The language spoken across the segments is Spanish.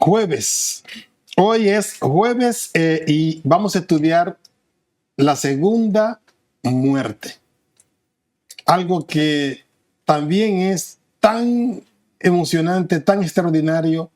jueves. Hoy es jueves y vamos a estudiar la segunda muerte. Algo que también es tan emocionante, tan extraordinario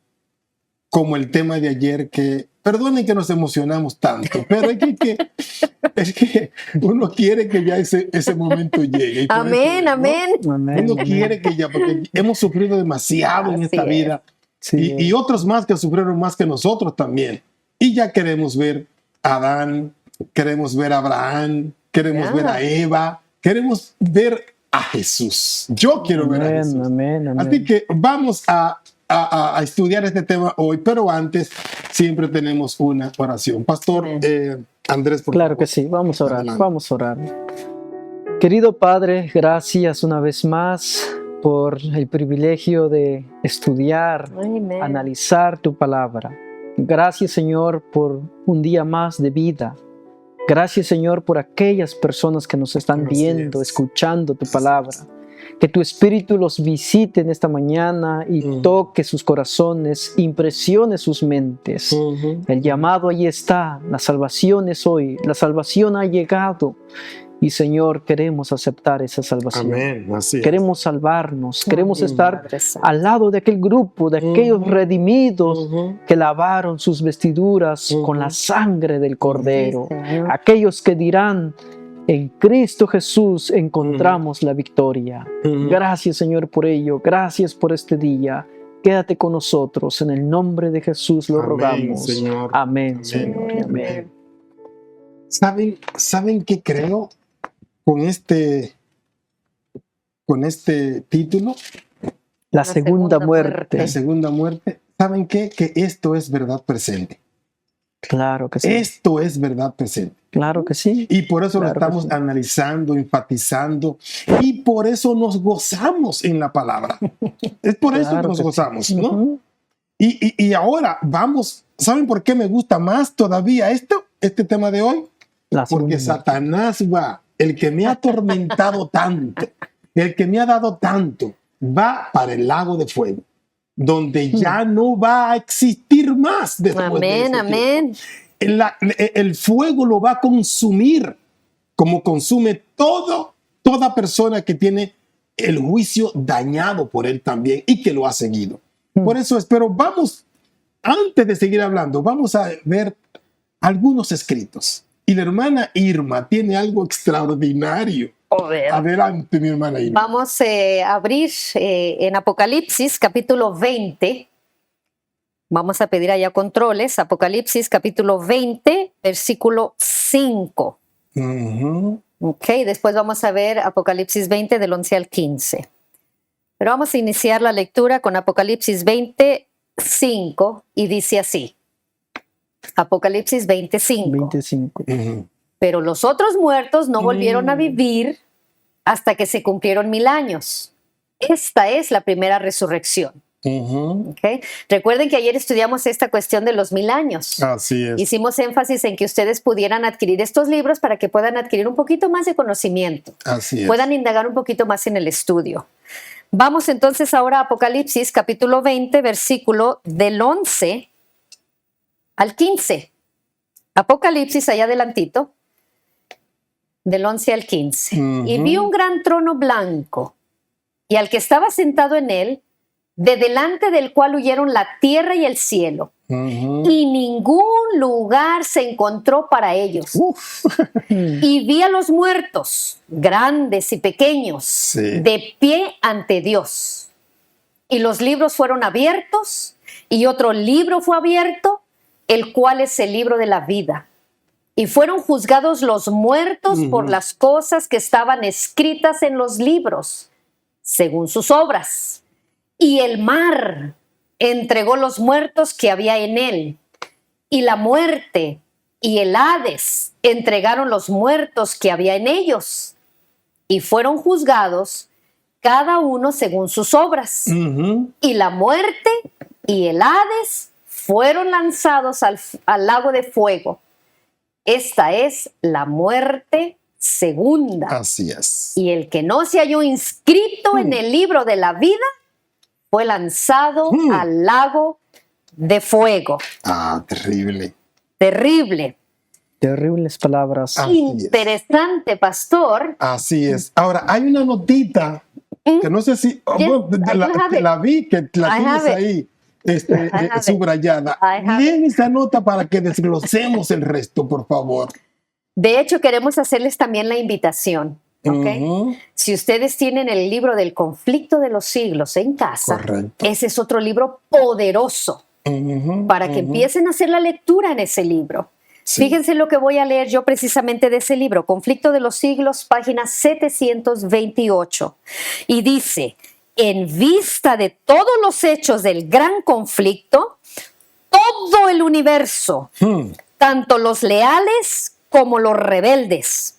como el tema de ayer, que perdonen que nos emocionamos tanto, pero es que uno quiere que ya ese momento llegue. Amén, eso, amén. ¿no? Uno quiere que ya, porque hemos sufrido demasiado en esta vida. Sí. Y otros más que sufrieron más que nosotros también. Y ya queremos ver a Adán, queremos ver a Abraham, queremos ver a Eva, queremos ver a Jesús. Yo quiero ver a Jesús. Amén. Así que vamos a estudiar este tema hoy, pero antes siempre tenemos una oración. Pastor Andrés, por claro favor. Que sí, vamos a orar, Adelante. vamos a orar. Querido Padre, gracias una vez más por el privilegio de estudiar, Amén. analizar tu palabra. Gracias, Señor, por un día más de vida. Gracias, Señor, por aquellas personas que nos están viendo, escuchando tu palabra. Que tu Espíritu los visite en esta mañana y toque sus corazones, impresione sus mentes. El llamado ahí está, la salvación es hoy, la salvación ha llegado. Y Señor, queremos aceptar esa salvación. Amén. Así es. Queremos salvarnos, queremos Amén, estar Padre Santo. al lado de aquel grupo, de aquellos redimidos que lavaron sus vestiduras con la sangre del Cordero. Sí, Señor. Aquellos que dirán, en Cristo Jesús encontramos la victoria. Gracias, Señor, por ello. Gracias por este día. Quédate con nosotros. En el nombre de Jesús lo Amén, rogamos. Señor. Amén, Señor. y Amén. ¿Saben qué creo con este título? La segunda muerte. La segunda muerte. ¿Saben qué? Que esto es verdad presente. Claro que sí. Esto es verdad presente. Claro que sí. Y por eso Claro lo estamos que sí. analizando, enfatizando, y por eso nos gozamos en la palabra. Es por eso que Claro nos que sí. gozamos, ¿no? Y ahora vamos, ¿saben por qué me gusta más todavía este tema de hoy? La Porque segunda Satanás va, el que me ha atormentado tanto, el que me ha dado tanto, va para el lago de fuego, donde ya no va a existir más después de Amén, ese amén. tiempo. El fuego lo va a consumir, como consume toda persona que tiene el juicio dañado por él también y que lo ha seguido. Por eso espero, antes de seguir hablando, vamos a ver algunos escritos. Y la hermana Irma tiene algo extraordinario. Adelante, mi hermana Irma. Vamos a abrir en Apocalipsis capítulo 20. Vamos a pedir allá controles. Apocalipsis capítulo 20, versículo 5. Ok, después vamos a ver Apocalipsis 20 del 11 al 15. Pero vamos a iniciar la lectura con Apocalipsis 20, 5 y dice así. Apocalipsis 25. 25. Pero los otros muertos no volvieron a vivir hasta que se cumplieron 1000 años. Esta es la primera resurrección. ¿Okay? Recuerden que ayer estudiamos esta cuestión de los 1000 años. Así es. Hicimos énfasis en que ustedes pudieran adquirir estos libros para que puedan adquirir un poquito más de conocimiento. Así es. Puedan indagar un poquito más en el estudio. Vamos entonces ahora a Apocalipsis capítulo 20, versículo del 11 al 15. Apocalipsis allá adelantito, del 11 al 15. Y vi un gran trono blanco, y al que estaba sentado en él, de delante del cual huyeron la tierra y el cielo, y ningún lugar se encontró para ellos. Y vi a los muertos, grandes y pequeños, de pie ante Dios. Y los libros fueron abiertos, y otro libro fue abierto, el cual es el libro de la vida. Y fueron juzgados los muertos por las cosas que estaban escritas en los libros, según sus obras. Y el mar entregó los muertos que había en él. Y la muerte y el Hades entregaron los muertos que había en ellos. Y fueron juzgados cada uno según sus obras. Y la muerte y el Hades fueron lanzados al lago de fuego. Esta es la muerte segunda. Así es. Y el que no se halló inscrito en el libro de la vida fue lanzado al lago de fuego. Terrible. Terrible. Terribles palabras. Así es. Interesante, pastor. Así es. Ahora, hay una notita que no sé si Yes, I have it. la vi, que la I have tienes ahí have it. subrayada. I have Leen esa nota para que desglosemos el resto, por favor. De hecho, queremos hacerles también la invitación. ¿Ok? Ujú. Si ustedes tienen el libro del conflicto de los siglos en casa, Correcto. ese es otro libro poderoso Ujú, para que ujú. empiecen a hacer la lectura en ese libro. Sí. Fíjense lo que voy a leer yo precisamente de ese libro, Conflicto de los Siglos, página 728. Y dice, en vista de todos los hechos del gran conflicto, todo el universo, tanto los leales como los rebeldes,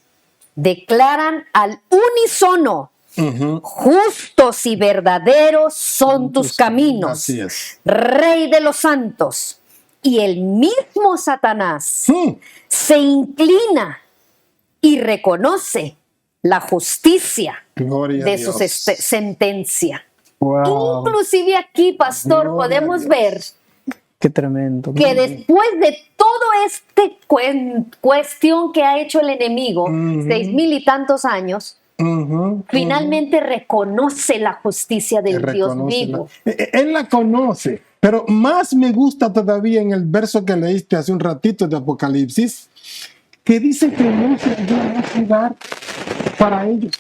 declaran al unísono, Ujú. justos y verdaderos son tus caminos, Así es. Rey de los santos. Y el mismo Satanás Mm. se inclina y reconoce la justicia Gloria a de Dios. su sentencia. Wow, Inclusive aquí, pastor, Gloria a podemos Dios. ver qué tremendo. que después de todo este cuestión que ha hecho el enemigo, Ujú. 6,000 y tantos años, Ujú, finalmente reconoce la justicia del Dios reconoce vivo. Él la conoce, pero más me gusta todavía en el verso que leíste hace un ratito de Apocalipsis, que dice que no se halló más lugar para ellos.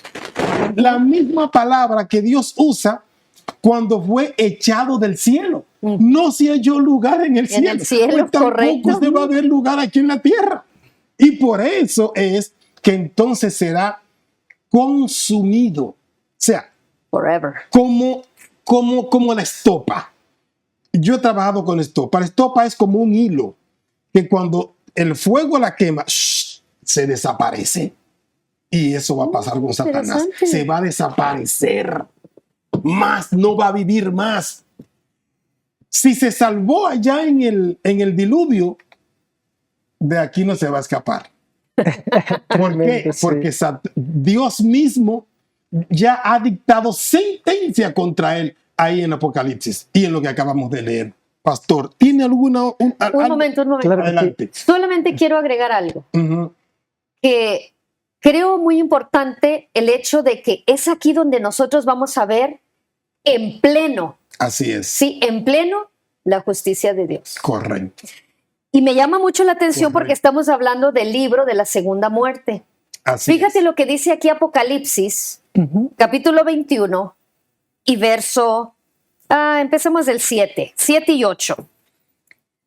La misma palabra que Dios usa cuando fue echado del cielo. No se halló lugar en el cielo. el cielo, Pues tampoco correcto. se va a ver lugar aquí en la tierra. Y por eso es que entonces será consumido. O sea, Forever. como la estopa. Yo he trabajado con estopa. La estopa es como un hilo que cuando el fuego la quema, se desaparece. Y eso va a pasar con Satanás. interesante. Se va a desaparecer. Más, no va a vivir más. Si se salvó allá en el diluvio, de aquí no se va a escapar. ¿Por qué? Sí. Porque Dios mismo ya ha dictado sentencia contra él ahí en Apocalipsis y en lo que acabamos de leer. Pastor, ¿tiene alguna? Un momento. Claro. Adelante. Solamente quiero agregar algo, Ujú. que creo muy importante el hecho de que es aquí donde nosotros vamos a ver en pleno, Así es. sí, en pleno la justicia de Dios. Correcto. Y me llama mucho la atención porque Correcto. estamos hablando del libro de la segunda muerte. Así Fíjate es. lo que dice aquí Apocalipsis, Ujú. capítulo 21 y verso, empecemos del 7 y 8.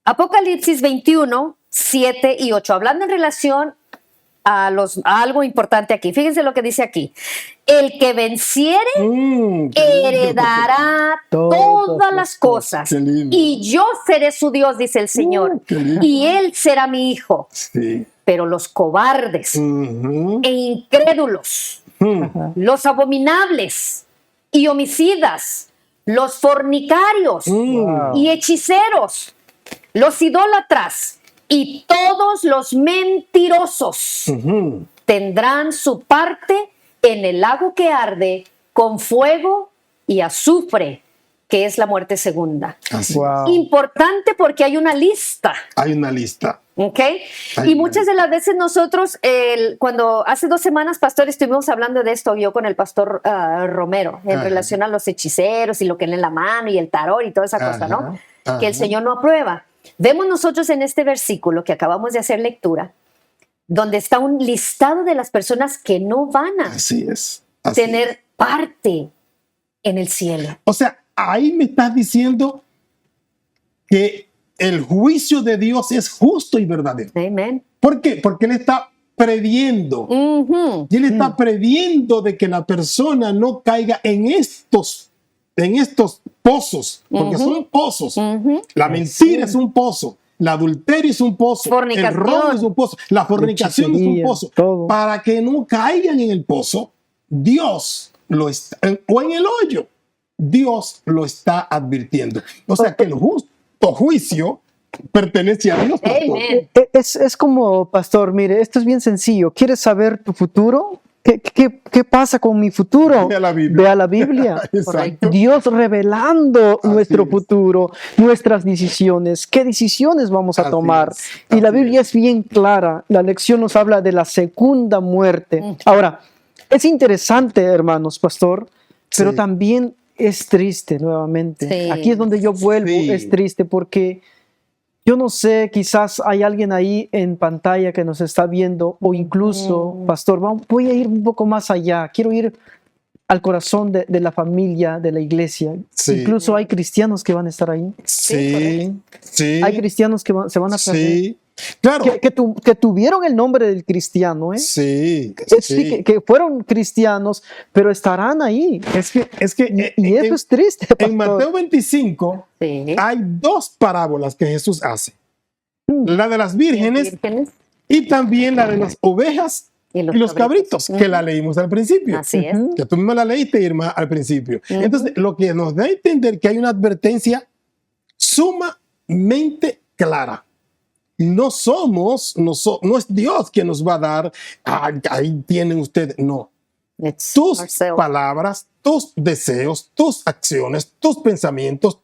Apocalipsis 21, 7 y 8, hablando en relación a algo importante aquí. Fíjense lo que dice aquí. El que venciere Qué lindo. heredará todas las cosas. Qué lindo. Y yo seré su Dios, dice el Señor. Qué lindo. Y él será mi hijo. Sí. Pero los cobardes Ujú. e incrédulos, los abominables y homicidas, los fornicarios Wow. y hechiceros, los idólatras y todos los mentirosos Ujú. tendrán su parte en el lago que arde con fuego y azufre, que es la muerte segunda. Así. Wow. Importante porque hay una lista. Hay una lista. ¿Ok? Ay, Y muchas de las veces nosotros, cuando hace 2 semanas, pastor, estuvimos hablando de esto, yo con el pastor Romero, en Ajá. relación a los hechiceros y lo que leen en la mano y el tarot y toda esa cosa, ¿no? Ajá. Que el Señor no aprueba. Vemos nosotros en este versículo que acabamos de hacer lectura, donde está un listado de las personas que no van a Así es. Así es. tener parte en el cielo. O sea, ahí me estás diciendo que el juicio de Dios es justo y verdadero. Amén. ¿Por qué? Porque Él está previendo. Ujú. Y Él está previendo de que la persona no caiga en estos pozos, porque Ujú. son pozos. Ujú. La mentira es un pozo, el adulterio es un pozo, el Fornicación. robo es un pozo, la fornicación es un Hechicería, pozo. todo. Para que no caigan en el pozo, Dios lo está, o en el hoyo, Dios lo está advirtiendo. O sea que el justo juicio pertenece a Dios. Pastor. Amén. Es como, pastor, mire, esto es bien sencillo. ¿Quieres saber tu futuro? ¿Qué pasa con mi futuro? Ve a la Biblia. Ve a la Biblia. Exacto. Dios revelando Así nuestro es. futuro, nuestras decisiones, qué decisiones vamos a Así tomar. es, Y la así Biblia es bien clara. La lección nos habla de la segunda muerte. Mm. Ahora, es interesante, hermanos, pastor, pero Sí. también es triste nuevamente. Sí. Aquí es donde yo vuelvo, Sí. es triste porque yo no sé, quizás hay alguien ahí en pantalla que nos está viendo o incluso, pastor, voy a ir un poco más allá. Quiero ir al corazón de la familia, de la iglesia. Sí. Incluso hay cristianos que van a estar ahí. Sí, sí, Hay cristianos que se van a perder. sí. Claro. Que tuvieron el nombre del cristiano, ¿eh? Sí, Sí, que fueron cristianos, pero estarán ahí. Es que Y eso es triste, en pastor. Mateo 25 Sí. hay dos parábolas que Jesús hace. Mm. La de las vírgenes Vírgenes y también la de las ovejas y los cabritos, que la leímos al principio. Así es. Ujú. Que tú misma la leíste, Irma, al principio. Ujú. Entonces, lo que nos da a entender que hay una advertencia sumamente clara. No es Dios quien nos va a dar, ahí tienen ustedes. No. It's Tus ourselves. palabras, tus deseos, tus acciones, tus pensamientos,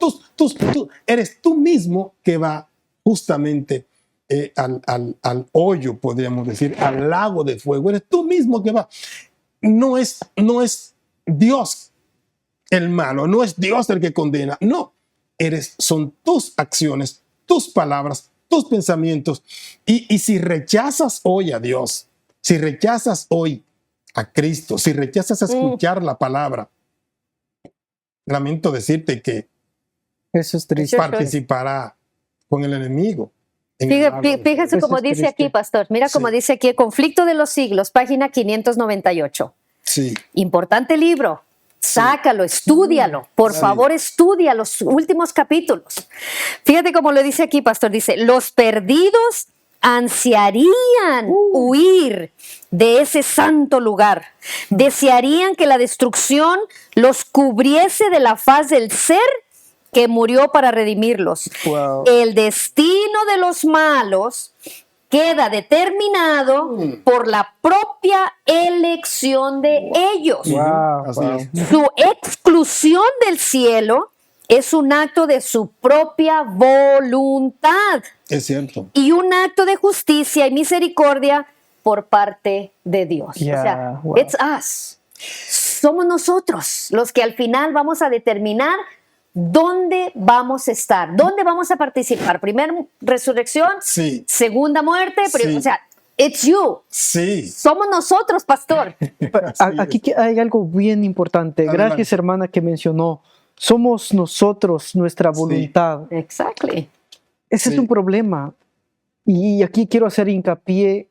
eres tú mismo que va justamente al hoyo, podríamos decir, al lago de fuego. Eres tú mismo que va. No es Dios el malo, no es Dios el que condena. No, son tus acciones, tus palabras, tus pensamientos. Y si rechazas hoy a Dios, si rechazas hoy a Cristo, si rechazas a escuchar la palabra, lamento decirte que Eso es triste. participará con el enemigo. en el lago de fuego. Fíjese Eso como es dice triste. aquí, pastor. Mira como Sí. dice aquí, El conflicto de los siglos, página 598. Sí, Importante libro. Sácalo, estúdialo. Por Sí. favor, estudia los últimos capítulos. Fíjate cómo lo dice aquí, pastor. Dice, los perdidos ansiarían huir de ese santo lugar. Desearían que la destrucción los cubriese de la faz del ser que murió para redimirlos. Wow. El destino de los malos queda determinado por la propia elección de ellos. Wow, así wow. es. Su exclusión del cielo es un acto de su propia voluntad Es cierto. y un acto de justicia y misericordia por parte de Dios. Yeah, O sea, wow. it's us. Somos nosotros los que al final vamos a determinar dónde vamos a estar, dónde vamos a participar. Primera resurrección, Sí, segunda muerte, Sí. o sea, it's you. sí. Somos nosotros, pastor. Así es. Aquí hay algo bien importante. Adelante. Gracias, hermana, que mencionó. Somos nosotros, nuestra Sí. voluntad. Exactly. Ese Sí. es un problema. Y aquí quiero hacer hincapié.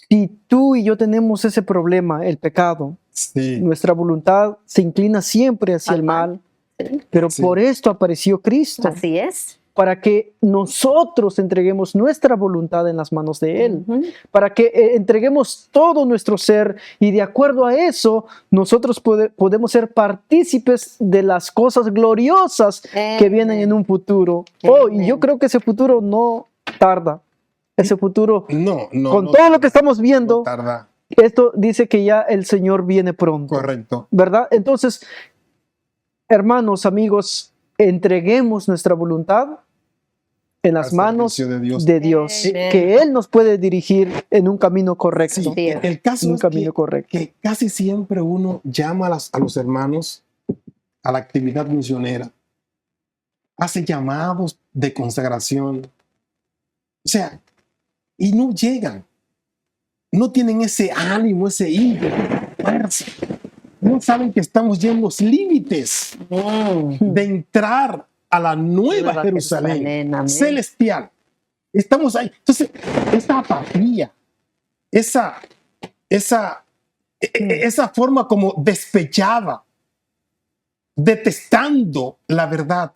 Si tú y yo tenemos ese problema, el pecado, Sí, nuestra voluntad se inclina siempre hacia Al el mal. mal, pero Sí. por esto apareció Cristo, Así es. para que nosotros entreguemos nuestra voluntad en las manos de Él, Ujú. para que entreguemos todo nuestro ser y de acuerdo a eso nosotros podemos ser partícipes de las cosas gloriosas que vienen en un futuro. Oh, y yo Amén. creo que ese futuro no tarda. Ese futuro, no, con no, todo lo que estamos no viendo, tarda. esto dice que ya el Señor viene pronto. Correcto. ¿Verdad? Entonces, hermanos, amigos, entreguemos nuestra voluntad en las Al manos servicio de Dios. de Dios, Amén. que Él nos puede dirigir en un camino correcto. Sí, Sí. el caso En un es camino correcto. que casi siempre uno llama a los hermanos a la actividad misionera, hace llamados de consagración, o sea, y no llegan, no tienen ese ánimo, ese ímpetu, fuerza. No saben que estamos ya en los límites de entrar a la nueva Nueva Jerusalén Jerusalén, amén. celestial. Estamos ahí. Entonces, esa apatía, esa forma como despechada, detestando la verdad,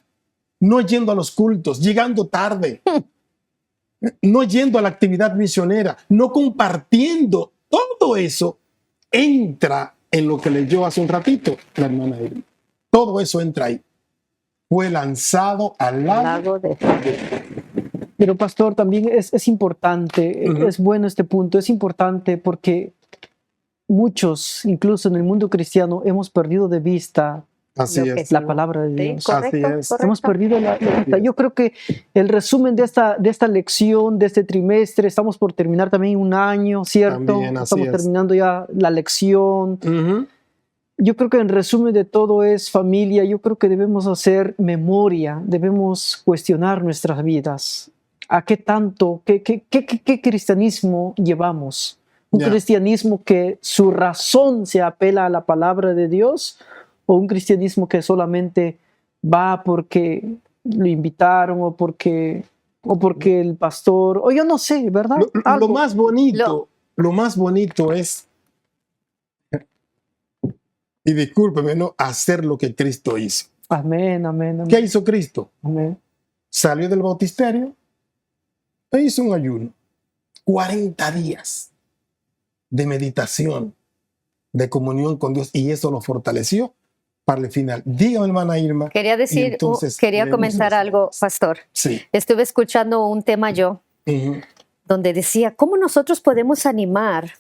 no yendo a los cultos, llegando tarde, no yendo a la actividad misionera, no compartiendo, todo eso entra en lo que leyó hace un ratito la hermana Irma. Todo eso entra ahí. Fue lanzado al lago. Lago de Pero pastor, también es importante, Ujú. es bueno este punto, es importante porque muchos, incluso en el mundo cristiano, hemos perdido de vista Así Lo que es. sí. la palabra de Sí, Dios. correcto, Así es. correcto. Hemos perdido la vista. Yo creo que el resumen de esta lección, de este trimestre, estamos por terminar también un año, ¿cierto? También, así Estamos es. terminando ya la lección. Ujú. Yo creo que en resumen de todo es familia. Yo creo que debemos hacer memoria, debemos cuestionar nuestras vidas. ¿A qué tanto, qué cristianismo llevamos? ¿Un Ya. cristianismo que su razón se apela a la palabra de Dios? ¿O un cristianismo que solamente va porque lo invitaron o porque el pastor, o yo no sé, ¿verdad? Lo Algo. lo más bonito es, y discúlpeme, ¿no? Hacer lo que Cristo hizo. Amén, amén, amén. ¿Qué hizo Cristo? Amén. Salió del bautisterio e hizo un ayuno. 40 días de meditación, de comunión con Dios, y eso lo fortaleció para el final. Dígame, hermana Irma. Quería y decir, entonces quería leemos comentar los algo, nombres. pastor. Sí. Estuve escuchando un tema yo Ujú. donde decía, ¿cómo nosotros podemos animar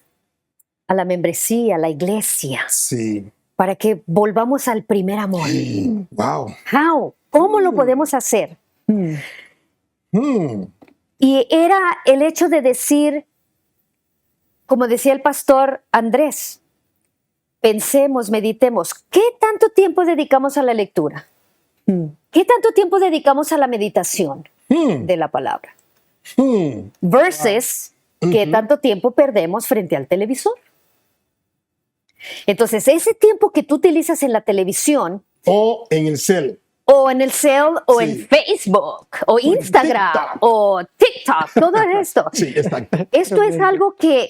a la membresía, a la iglesia, Sí. para que volvamos al primer amor? Wow. How? ¿Cómo lo podemos hacer? Mm. Y era el hecho de decir, como decía el pastor Andrés, pensemos, meditemos, ¿qué tanto tiempo dedicamos a la lectura? Mm. ¿Qué tanto tiempo dedicamos a la meditación de la palabra? Versus qué tanto tiempo perdemos frente al televisor. Entonces, ese tiempo que tú utilizas en la televisión, O en el cel. o en el cel, o Sí. en Facebook, o Instagram, TikTok. o TikTok, todo esto. Sí, exacto. Esto es algo que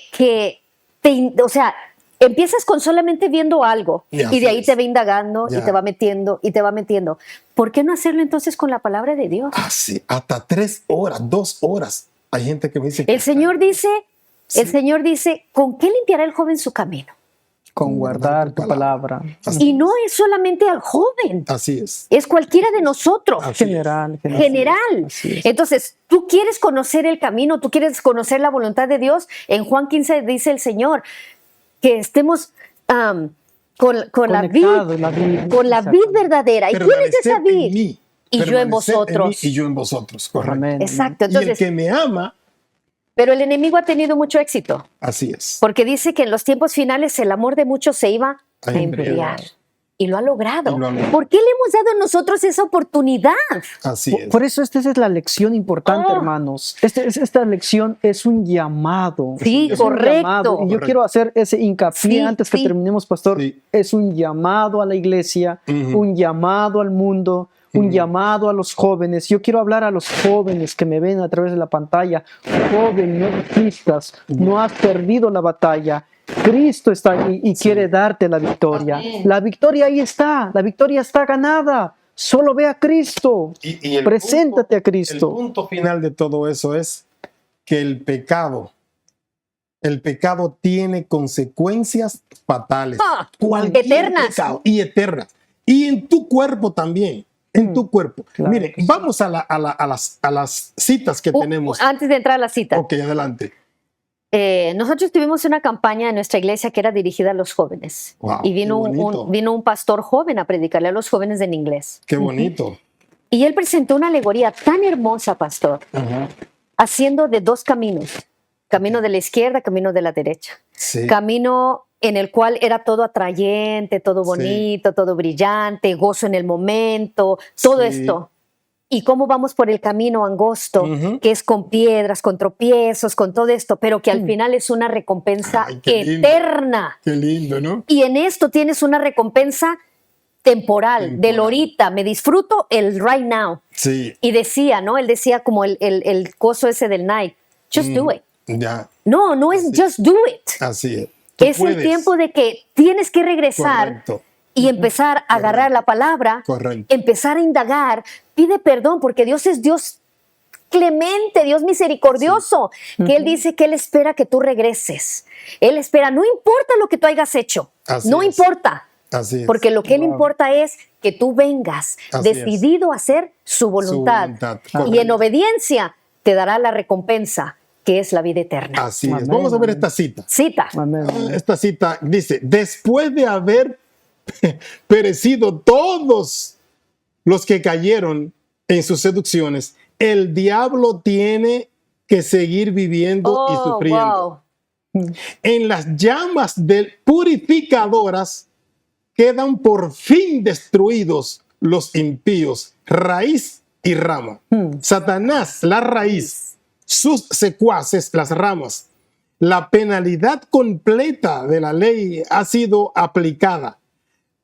o sea, empiezas con solamente viendo algo Y así y de ahí es. te va indagando y Ya. te va metiendo y te va metiendo. ¿Por qué no hacerlo entonces con la palabra de Dios? Ah, sí. Hasta 3 horas, 2 horas. Hay gente que me dice que El Señor dice, ¿con qué limpiará el joven su camino? Con guardar tu palabra. Así, Y no es solamente al joven, así es. es cualquiera de nosotros. Así es. General. General. Así es. Entonces, tú quieres conocer el camino, tú quieres conocer la voluntad de Dios. En Juan 15 dice el Señor que estemos con la vid, Conectados, la vid. con la vid verdadera. ¿Y quién es esa Permanecer en vid? mí. Y yo en Permanecer vosotros. mí y yo en vosotros. Correcto. Amén. Exacto. Y el Entonces, que me ama, pero el enemigo ha tenido mucho éxito, así es. porque dice que en los tiempos finales el amor de muchos se iba A a enfriar. enfriar. Y lo ha logrado. Y lo ha logrado. ¿Por qué le hemos dado a nosotros esa oportunidad? Así es. Por eso esta es la lección importante, Oh. hermanos. Esta lección es un llamado. Sí, Es un correcto. llamado. Y yo Correcto. quiero hacer ese hincapié Sí, antes que sí. terminemos, pastor. Sí. Es un llamado a la iglesia, Ujú. un llamado al mundo, un llamado a los jóvenes. Yo quiero hablar a los jóvenes que me ven a través de la pantalla. Joven, no desistas, no has perdido la batalla. Cristo está ahí y quiere darte la victoria. Amén. La victoria ahí está, la victoria está ganada. Solo ve a Cristo. Y el Preséntate punto- a Cristo. El punto final de todo eso es que el pecado tiene consecuencias fatales. Ah, Cualquier eternas. pecado, y eternas. Y en tu cuerpo también. En tu cuerpo. Claro Mire, que sí. vamos a las citas que tenemos. Antes de entrar a la cita, Ok, adelante. nosotros tuvimos una campaña en nuestra iglesia que era dirigida a los jóvenes. Wow, Y vino qué bonito. vino un pastor joven a predicarle a los jóvenes en inglés. Qué bonito. Y él presentó una alegoría tan hermosa, pastor, Ajá. haciendo de dos caminos. Camino de la izquierda, camino de la derecha. Sí. Camino en el cual era todo atrayente, todo Sí. bonito, todo brillante, gozo en el momento, todo Sí. esto. Y cómo vamos por el camino angosto, Ujú. que es con piedras, con tropiezos, con todo esto, pero que al final es una recompensa Ay, qué lindo. eterna. Qué lindo, ¿no? Y en esto tienes una recompensa temporal, del ahorita. Me disfruto el right now. Sí. Y decía, ¿no? Él decía como el gozo ese del night. Just do it. Ya, No es just do it. así es. Tú Es el puedes. tiempo de que tienes que regresar Correcto. y empezar a agarrar la palabra, Correcto. empezar a indagar, pide perdón, porque Dios es Dios clemente, Dios misericordioso, que Él dice que Él espera que tú regreses. Él espera, no importa lo que tú hayas hecho, Así no es. importa, Así es. porque lo que Él Wow. importa es que tú vengas Así es. decidido a hacer su voluntad. voluntad, Y en correcto. obediencia te dará la recompensa que es la vida eterna. Así es. Amén. Vamos a ver esta cita. Cita. Amén. Esta cita dice, después de haber perecido todos los que cayeron en sus seducciones, el diablo tiene que seguir viviendo y sufriendo. Wow. En las llamas purificadoras quedan por fin destruidos los impíos, raíz y rama. Satanás, la raíz, sus secuaces, las ramas. La penalidad completa de la ley ha sido aplicada.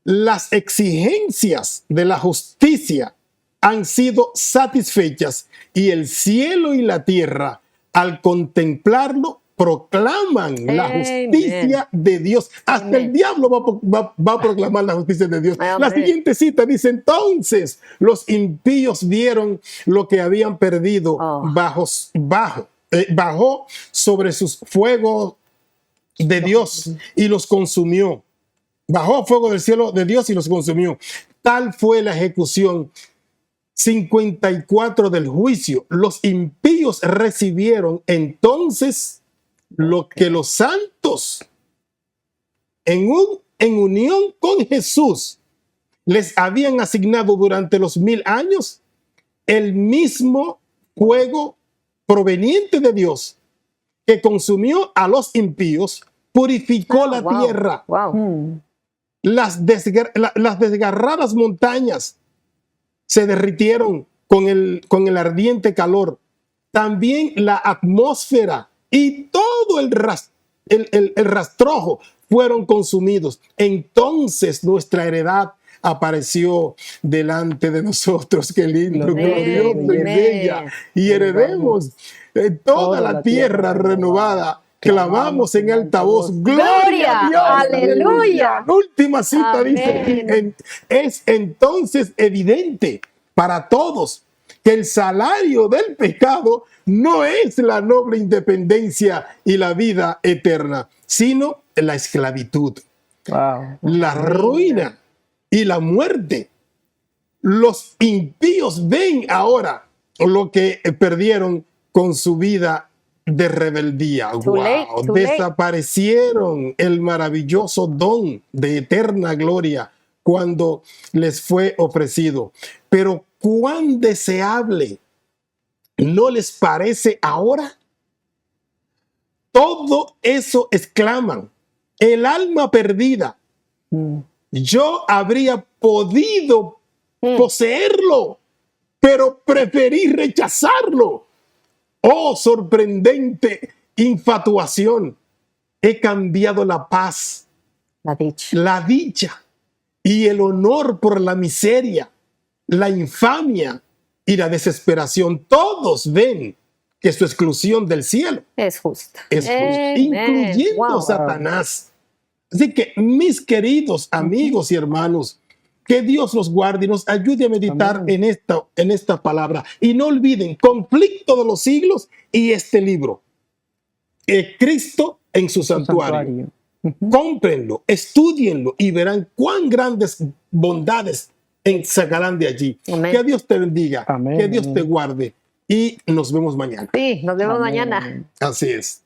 Las exigencias de la justicia han sido satisfechas y el cielo y la tierra, al contemplarlo, proclaman la justicia de Dios. Hasta el diablo va a proclamar la justicia de Dios. Amén. La siguiente cita dice, entonces los impíos vieron lo que habían perdido bajó sobre sus fuegos de Dios y los consumió. Bajó fuego del cielo de Dios y los consumió. Tal fue la ejecución 54 del juicio. Los impíos recibieron entonces lo que los santos en unión con Jesús les habían asignado durante los 1000 años, el mismo fuego proveniente de Dios que consumió a los impíos, purificó la tierra. Wow. Las desgarradas montañas se derritieron con el ardiente calor. También la atmósfera y todo el rastrojo fueron consumidos. Entonces nuestra heredad apareció delante de nosotros. Qué lindo, glorioso y bella. Y heredemos toda la tierra renovada. Clamamos en altavoz, gloria a Dios, aleluya. La última cita Amén. dice, es entonces evidente para todos que el salario del pecado no es la noble independencia y la vida eterna, sino la esclavitud, la ruina y la muerte. Los impíos ven ahora lo que perdieron con su vida de rebeldía. Too late. Desaparecieron el maravilloso don de eterna gloria cuando les fue ofrecido. Pero cuán deseable ¿no les parece ahora? Todo eso exclaman. El alma perdida. Yo habría podido poseerlo, pero preferí rechazarlo. Oh, sorprendente infatuación. He cambiado la paz, la dicha y el honor por la miseria, la infamia y la desesperación. Todos ven que su exclusión del cielo es justa. Es justa, incluyendo Satanás. Así que, mis queridos amigos y hermanos, que Dios los guarde y nos ayude a meditar en esta palabra. Y no olviden, Conflicto de los Siglos y este libro, Cristo en su santuario. Cómprenlo, estudienlo y verán cuán grandes bondades sacarán de allí. Amén. Que Dios te bendiga, Amén. que Dios te guarde y nos vemos mañana. Sí, nos vemos mañana. Así es.